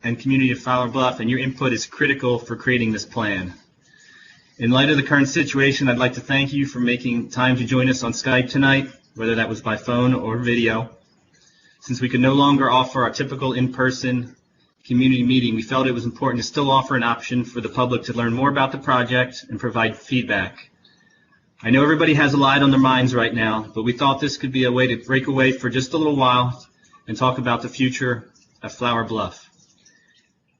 and community of Flower Bluff, and your input is critical for creating this plan. In light of the current situation, I'd like to thank you for making time to join us on Skype tonight, whether that was by phone or video. Since we could no longer offer our typical in-person community meeting, we felt it was important to still offer an option for the public to learn more about the project and provide feedback. I know everybody has a lot on their minds right now, but we thought this could be a way to break away for just a little while and talk about the future of Flower Bluff.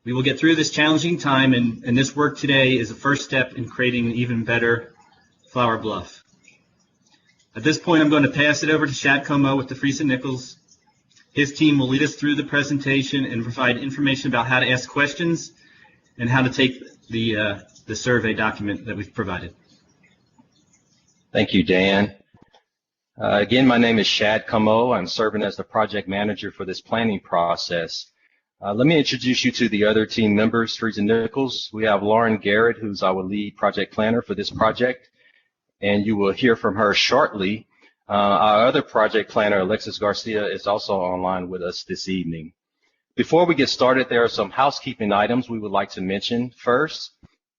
We will get through this challenging time, and this work today is a first step in creating an even better Flower Bluff. At this point, I'm going to pass it over to Shad Como with the Friesen Nichols. His team will lead us through the presentation and provide information about how to ask questions and how to take the survey document that we've provided. Thank you, Dan. Again, my name is Shad Como. I'm serving as the project manager for this planning process. Let me introduce you to the other team members, Friesen Nichols. We have Lauren Garrett, who's our lead project planner for this project, and you will hear from her shortly. Our other project planner, Alexis Garcia, is also online with us this evening. Before we get started, there are some housekeeping items we would like to mention. First,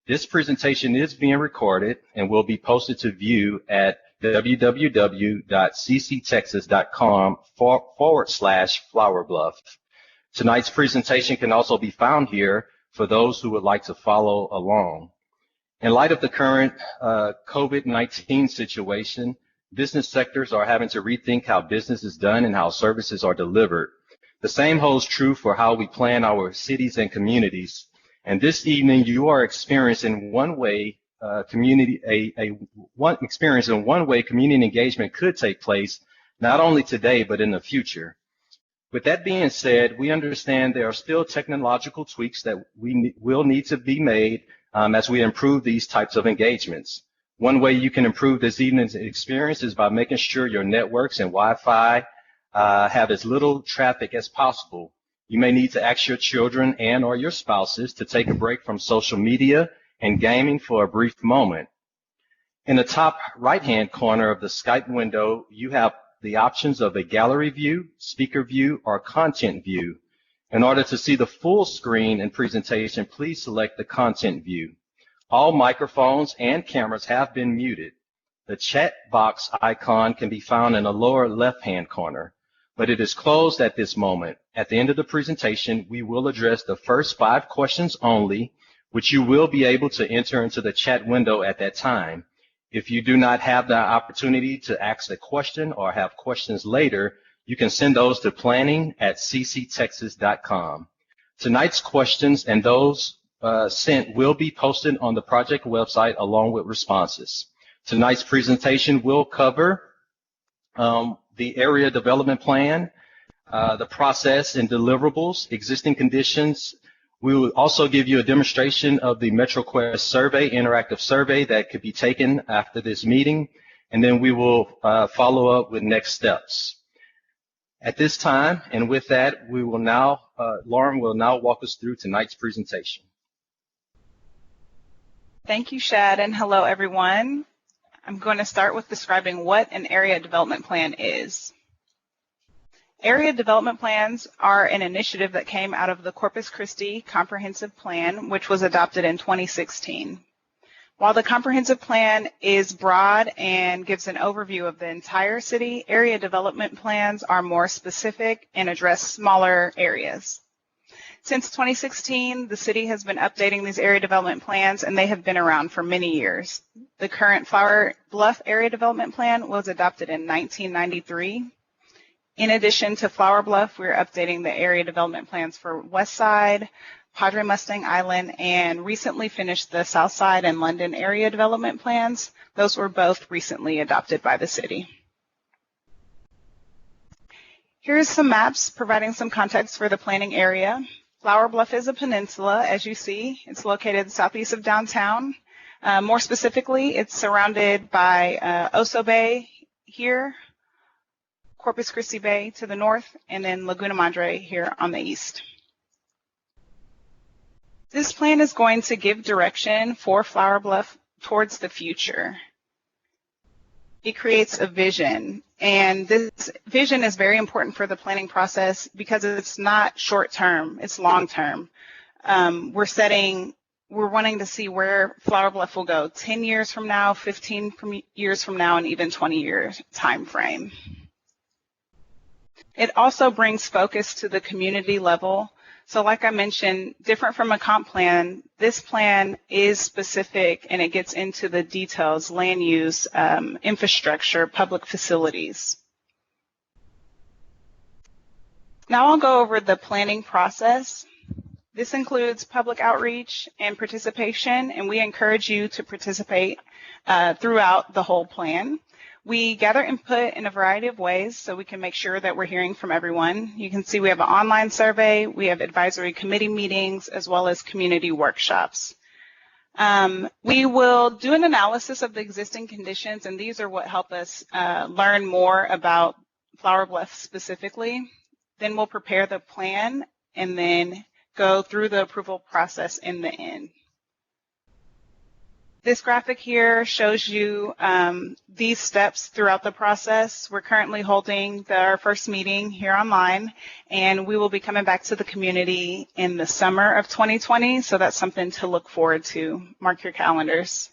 this presentation is being recorded and will be posted to view at www.cctexas.com/flowerbluff. Tonight's presentation can also be found here for those who would like to follow along. In light of the current COVID-19 situation, business sectors are having to rethink how business is done and how services are delivered. The same holds true for how we plan our cities and communities. And this evening, you are experiencing one way community engagement could take place, not only today but in the future. With that being said, we understand there are still technological tweaks that will need to be made as we improve these types of engagements. One way you can improve this evening's experience is by making sure your networks and Wi-Fi have as little traffic as possible. You may need to ask your children and or your spouses to take a break from social media and gaming for a brief moment. In the top right-hand corner of the Skype window, you have the options of a gallery view, speaker view, or content view. In order to see the full screen and presentation, please select the content view. All microphones and cameras have been muted. The chat box icon can be found in the lower left-hand corner, but it is closed at this moment. At the end of the presentation, we will address the first 5 questions only, which you will be able to enter into the chat window at that time. If you do not have the opportunity to ask a question or have questions later, you can send those to planning@cctexas.com. Tonight's questions and those sent will be posted on the project website along with responses. Tonight's presentation will cover the area development plan, the process and deliverables, existing conditions. We will also give you a demonstration of the MetroQuest survey, interactive survey that could be taken after this meeting, and then we will follow up with next steps. At this time, and with that, we will now, Lauren will now walk us through tonight's presentation. Thank you, Shad, and hello, everyone. I'm going to start with describing what an area development plan is. Area development plans are an initiative that came out of the Corpus Christi Comprehensive Plan, which was adopted in 2016. While the comprehensive plan is broad and gives an overview of the entire city, area development plans are more specific and address smaller areas. Since 2016, the city has been updating these area development plans, and they have been around for many years. The current Flower Bluff Area Development Plan was adopted in 1993. In addition to Flower Bluff, we're updating the area development plans for West Side, Padre Mustang Island, and recently finished the South Side and London area development plans. Those were both recently adopted by the city. Here's some maps providing some context for the planning area. Flower Bluff is a peninsula, as you see. It's located southeast of downtown. More specifically, it's surrounded by Oso Bay here, Corpus Christi Bay to the north, and then Laguna Madre here on the east. This plan is going to give direction for Flower Bluff towards the future. it creates a vision. And this vision is very important for the planning process because it's not short-term, it's long-term. We're wanting to see where Flower Bluff will go 10 years from now, 15 years from now, and even 20 years time frame. It also brings focus to the community level. So like I mentioned, different from a comp plan, this plan is specific and it gets into the details, land use, infrastructure, public facilities. Now I'll go over the planning process. This includes public outreach and participation, and we encourage you to participate throughout the whole plan. We gather input in a variety of ways so we can make sure that we're hearing from everyone. You can see we have an online survey, we have advisory committee meetings, as well as community workshops. We will do an analysis of the existing conditions, and these are what help us learn more about Flower Bluff specifically. Then we'll prepare the plan and then go through the approval process in the end. This graphic here shows you these steps throughout the process. We're currently holding our first meeting here online, and we will be coming back to the community in the summer of 2020, so that's something to look forward to. Mark your calendars.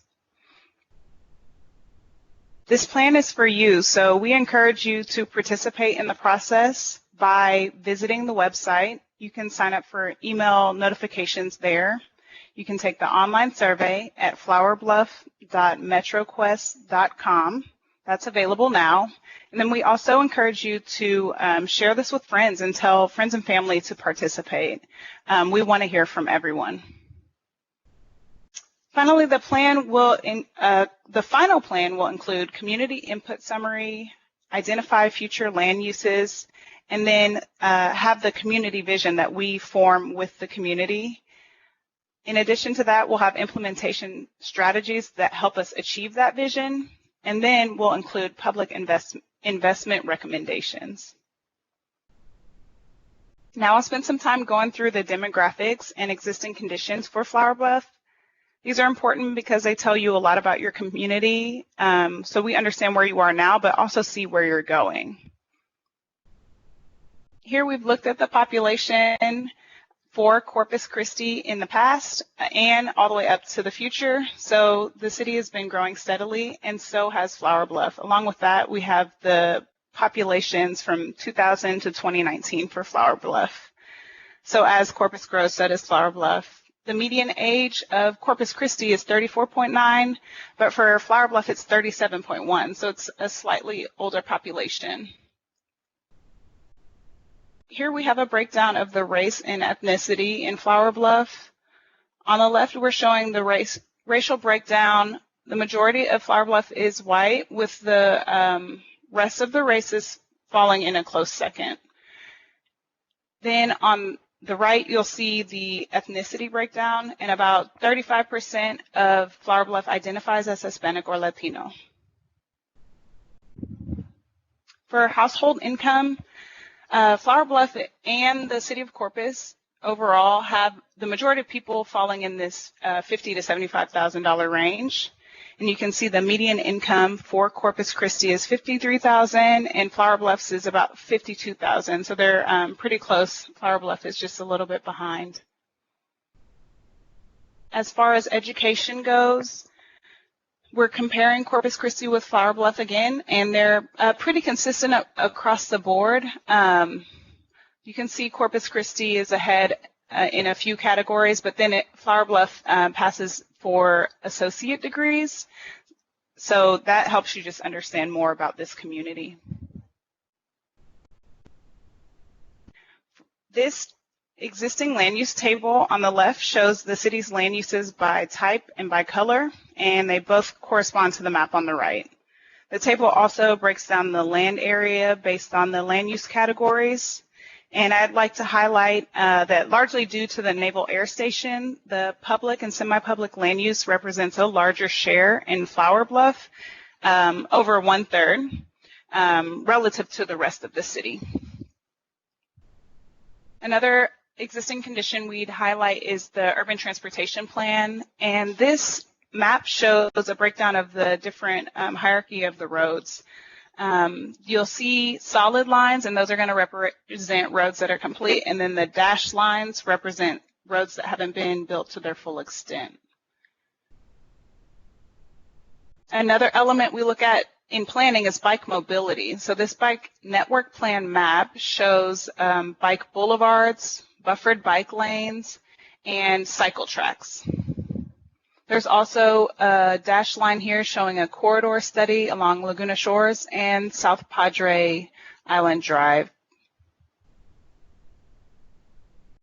This plan is for you, so we encourage you to participate in the process by visiting the website. You can sign up for email notifications there. You can take the online survey at flowerbluff.metroquest.com. That's available now. And then we also encourage you to share this with friends and tell friends and family to participate. We want to hear from everyone. Finally, the final plan will include community input summary, identify future land uses, and then have the community vision that we form with the community. In addition to that, we'll have implementation strategies that help us achieve that vision, and then we'll include public investment recommendations. Now I'll spend some time going through the demographics and existing conditions for Flower Bluff. These are important because they tell you a lot about your community, so we understand where you are now, but also see where you're going. Here we've looked at the population for Corpus Christi in the past and all the way up to the future. So the city has been growing steadily, and so has Flower Bluff. Along with that, we have the populations from 2000 to 2019 for Flower Bluff. So as Corpus grows, so does Flower Bluff. The median age of Corpus Christi is 34.9, but for Flower Bluff it's 37.1, so it's a slightly older population. Here we have a breakdown of the race and ethnicity in Flower Bluff. On the left, we're showing the racial breakdown. The majority of Flower Bluff is white, with the rest of the races falling in a close second. Then on the right, you'll see the ethnicity breakdown, and about 35% of Flower Bluff identifies as Hispanic or Latino. For household income, Flower Bluff and the city of Corpus overall have the majority of people falling in this $50,000 to $75,000 range. And you can see the median income for Corpus Christi is $53,000 and Flower Bluff's is about $52,000. So they're pretty close. Flower Bluff is just a little bit behind. As far as education goes, we're comparing Corpus Christi with Flower Bluff again, and they're pretty consistent across the board. You can see Corpus Christi is ahead in a few categories, but then Flower Bluff passes for associate degrees. So that helps you just understand more about this community. This existing land use table on the left shows the city's land uses by type and by color, and they both correspond to the map on the right. The table also breaks down the land area based on the land use categories, and I'd like to highlight that largely due to the Naval Air Station, the public and semi-public land use represents a larger share in Flower Bluff, over 1/3, relative to the rest of the city. Another existing condition we'd highlight is the urban transportation plan, and this map shows a breakdown of the different hierarchy of the roads. You'll see solid lines, and those are going to represent roads that are complete, and then the dashed lines represent roads that haven't been built to their full extent. Another element we look at in planning is bike mobility. So this bike network plan map shows bike boulevards, buffered bike lanes, and cycle tracks. There's also a dashed line here showing a corridor study along Laguna Shores and South Padre Island Drive.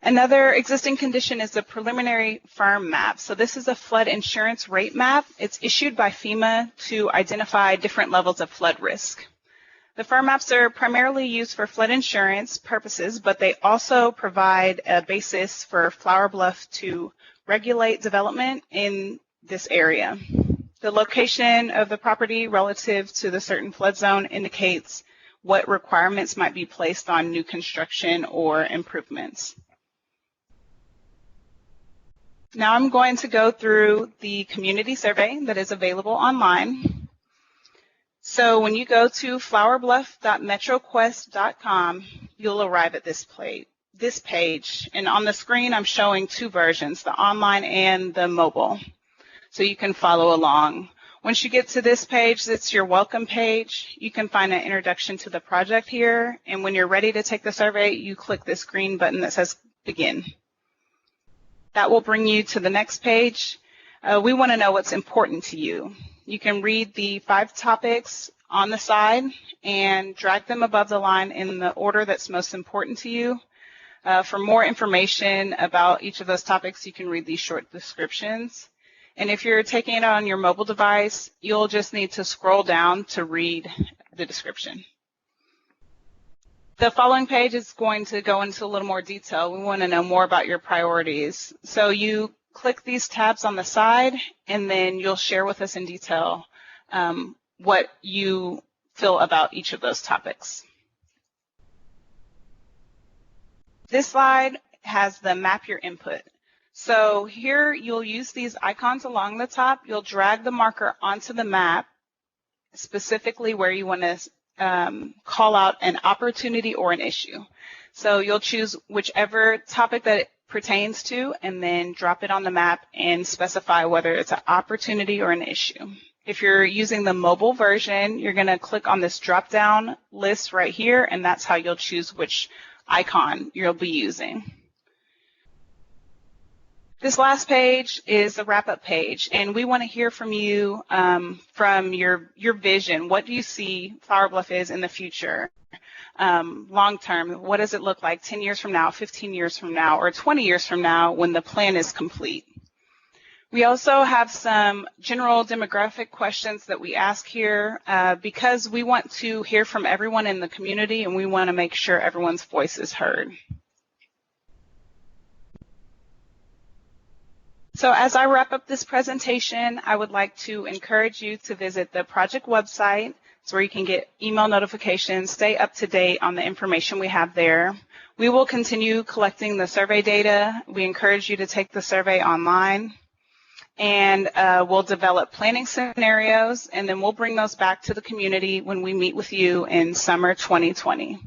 Another existing condition is the preliminary firm map. So this is a flood insurance rate map. It's issued by FEMA to identify different levels of flood risk. The firm maps are primarily used for flood insurance purposes, but they also provide a basis for Flower Bluff to regulate development in this area. The location of the property relative to the certain flood zone indicates what requirements might be placed on new construction or improvements. Now I'm going to go through the community survey that is available online. So when you go to flowerbluff.metroquest.com, you'll arrive at this page. And on the screen, I'm showing two versions, the online and the mobile, so you can follow along. Once you get to this page, it's your welcome page. You can find an introduction to the project here. And when you're ready to take the survey, you click this green button that says begin. That will bring you to the next page. We want to know what's important to you. You can read the 5 topics on the side and drag them above the line in the order that's most important to you. For more information about each of those topics, you can read these short descriptions. And if you're taking it on your mobile device, you'll just need to scroll down to read the description. The following page is going to go into a little more detail. We want to know more about your priorities. So you click these tabs on the side, and then you'll share with us in detail what you feel about each of those topics. This slide has the map your input. So here you'll use these icons along the top. You'll drag the marker onto the map, specifically where you want to call out an opportunity or an issue. So you'll choose whichever topic that it pertains to and then drop it on the map and specify whether it's an opportunity or an issue. If you're using the mobile version, you're going to click on this drop-down list right here, and that's how you'll choose which icon you'll be using. This last page is the wrap-up page, and we want to hear from you from your vision. What do you see Flower Bluff is in the future? Long-term, what does it look like 10 years from now, 15 years from now, or 20 years from now when the plan is complete? We also have some general demographic questions that we ask here because we want to hear from everyone in the community, and we want to make sure everyone's voice is heard. So as I wrap up this presentation, I would like to encourage you to visit the project website. It's where you can get email notifications, stay up to date on the information we have there. We will continue collecting the survey data. We encourage you to take the survey online, and we'll develop planning scenarios, and then we'll bring those back to the community when we meet with you in summer 2020.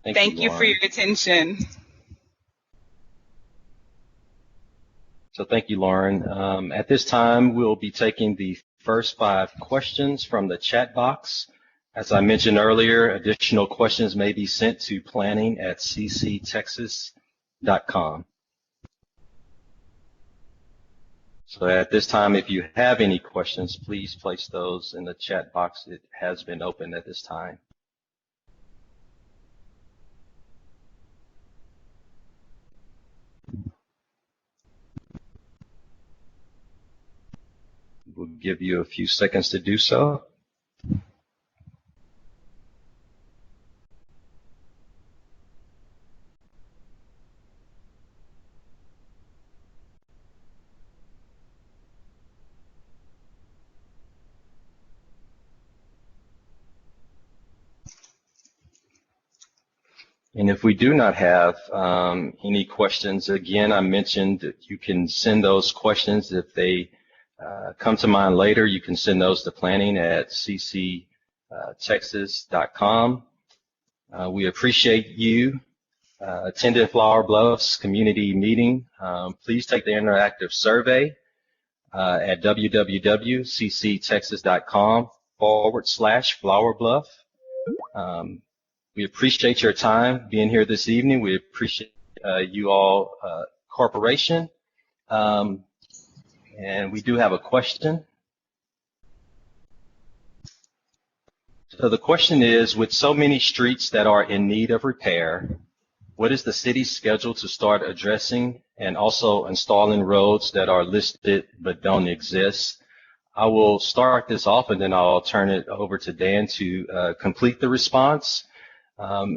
Thank you for your attention. So thank you, Lauren. At this time, we'll be taking the first 5 questions from the chat box. As I mentioned earlier, additional questions may be sent to planning@cctexas.com. So at this time, if you have any questions, please place those in the chat box. It has been opened at this time. We'll give you a few seconds to do so. And if we do not have any questions, again, I mentioned that you can send those questions. If they come to mind later, you can send those to planning@cctexas.com. We appreciate you attending Flower Bluff's community meeting. Please take the interactive survey at www.cctexas.com/Flower Bluff. We appreciate your time being here this evening. We appreciate you all cooperation. And we do have a question. So the question is, with so many streets that are in need of repair, what is the city's schedule to start addressing and also installing roads that are listed but don't exist? I will start this off and then I'll turn it over to Dan to complete the response.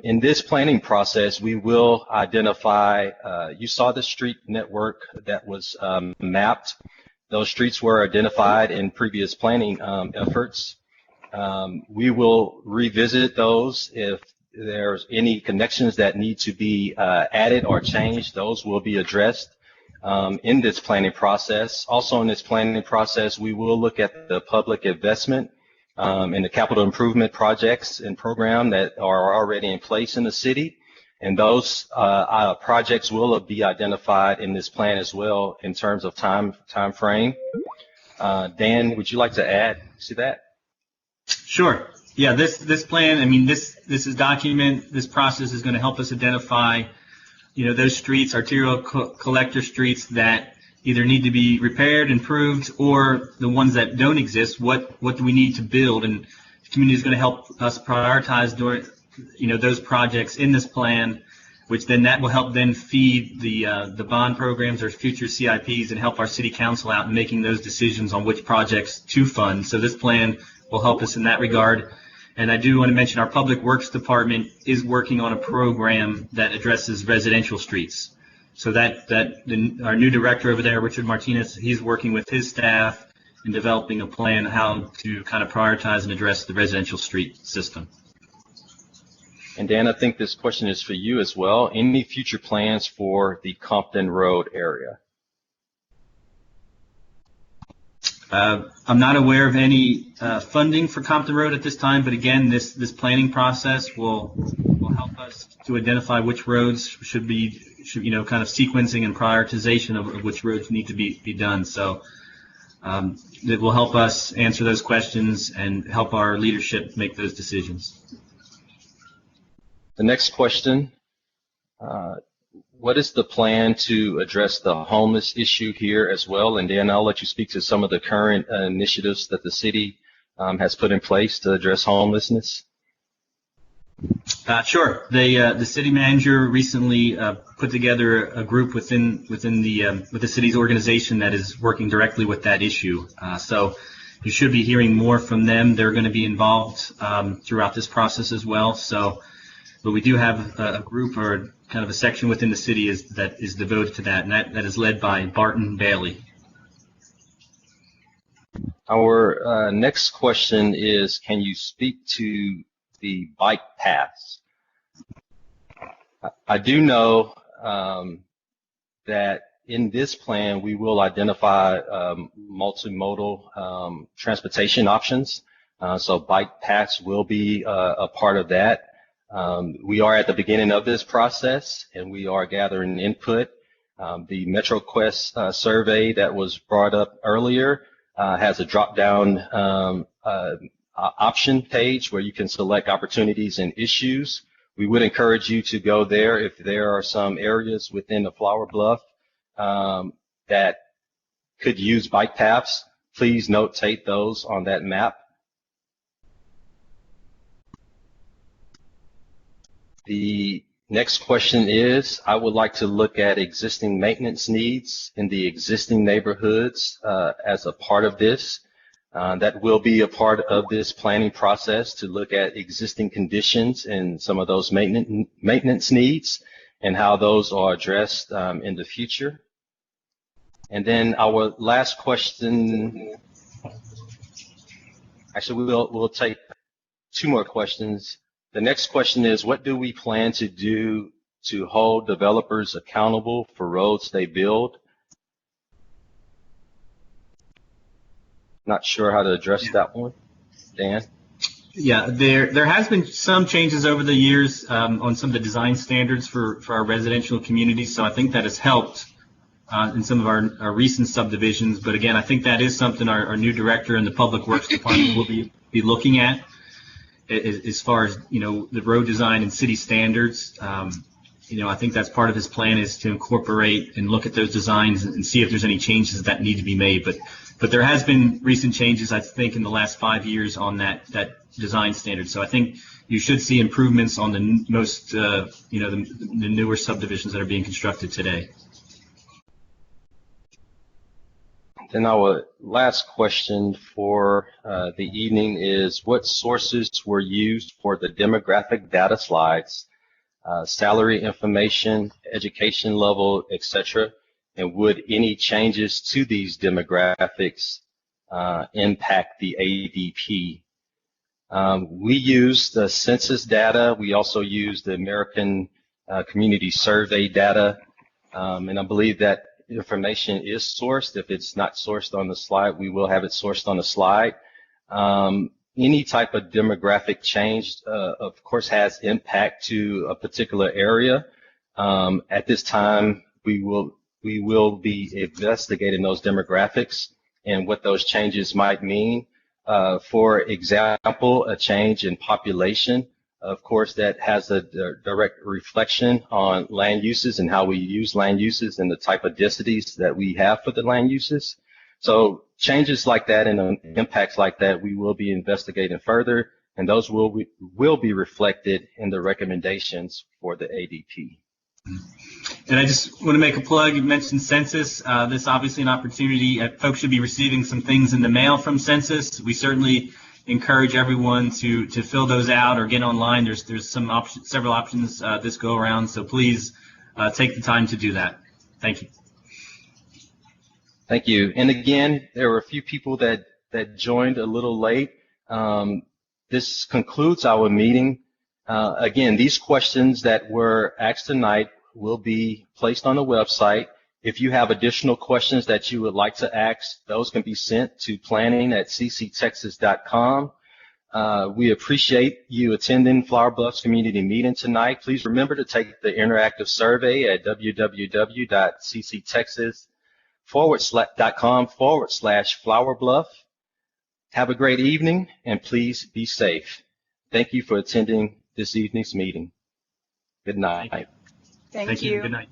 In this planning process, we will identify, you saw the street network that was mapped. Those streets were identified in previous planning efforts. We will revisit those. If there's any connections that need to be added or changed, those will be addressed in this planning process. Also in this planning process, we will look at the public investment and the capital improvement projects and program that are already in place in the city. And those projects will be identified in this plan as well in terms of time frame. Dan, would you like to add to that? Sure. Yeah, this plan, I mean, this is this process is going to help us identify, those streets, arterial collector streets that either need to be repaired, improved, or the ones that don't exist. What do we need to build? And the community is going to help us prioritize those projects in this plan, which then that will help then feed the bond programs or future CIPs and help our city council out in making those decisions on which projects to fund. So this plan will help us in that regard. And I do want to mention our Public Works Department is working on a program that addresses residential streets. So our new director over there, Richard Martinez, he's working with his staff in developing a plan how to kind of prioritize and address the residential street system. And Dan, I think this question is for you as well. Any future plans for the Compton Road area? I'm not aware of any funding for Compton Road at this time, but again, this planning process will help us to identify which roads should kind of sequencing and prioritization of which roads need to be done. So it will help us answer those questions and help our leadership make those decisions. The next question, what is the plan to address the homeless issue here as well? And Dan, I'll let you speak to some of the current initiatives that the city has put in place to address homelessness. Sure. The city manager recently put together a group within the city's organization that is working directly with that issue. So you should be hearing more from them. They're going to be involved throughout this process as well. But we do have a group or kind of a section within the city that is devoted to that, and that is led by Barton Bailey. Our next question is, can you speak to the bike paths? I do know that in this plan we will identify multimodal transportation options. So bike paths will be a part of that. We are at the beginning of this process and we are gathering input. The MetroQuest survey that was brought up earlier has a drop-down option page where you can select opportunities and issues. We would encourage you to go there if there are some areas within the Flower Bluff that could use bike paths. Please notate those on that map. The next question is, I would like to look at existing maintenance needs in the existing neighborhoods as a part of this. That will be a part of this planning process to look at existing conditions and some of those maintenance needs and how those are addressed in the future. And then our last question, actually we'll take two more questions. The next question is, what do we plan to do to hold developers accountable for roads they build? Not sure how to address that one. Dan? Yeah, there has been some changes over the years on some of the design standards for our residential communities, so I think that has helped in some of our recent subdivisions. But again, I think that is something our new director in the Public Works Department will be looking at as far as, the road design and city standards. I think that's part of his plan, is to incorporate and look at those designs and see if there's any changes that need to be made. But there has been recent changes, I think, in the last 5 years on that design standard. So I think you should see improvements on the most, the newer subdivisions that are being constructed today. Then our last question for the evening is, what sources were used for the demographic data slides, salary information, education level, etc., and would any changes to these demographics impact the ADP? We use the census data. We also use the American Community Survey data, and I believe that information is sourced. If it's not sourced on the slide, we will have it sourced on the slide. Any type of demographic change, of course, has impact to a particular area. At this time, we will be investigating those demographics and what those changes might mean. For example, a change in population, of course, that has a direct reflection on land uses and how we use land uses and the type of densities that we have for the land uses. So changes like that and impacts like that, we will be investigating further, and those will be reflected in the recommendations for the ADP. And I just want to make a plug. You mentioned census. This is obviously an opportunity. Folks should be receiving some things in the mail from census. We certainly encourage everyone to fill those out or get online. There's several options this go around, so please take the time to do that. Thank you. Thank you. And again, there were a few people that joined a little late. This concludes our meeting. Again, these questions that were asked tonight will be placed on the website. If you have additional questions that you would like to ask, those can be sent to planning@cctexas.com. We appreciate you attending Flower Bluff's community meeting tonight. Please remember to take the interactive survey at www.cctexas.com/flowerbluff. Have a great evening, and please be safe. Thank you for attending this evening's meeting. Good night. Thank you. Good night.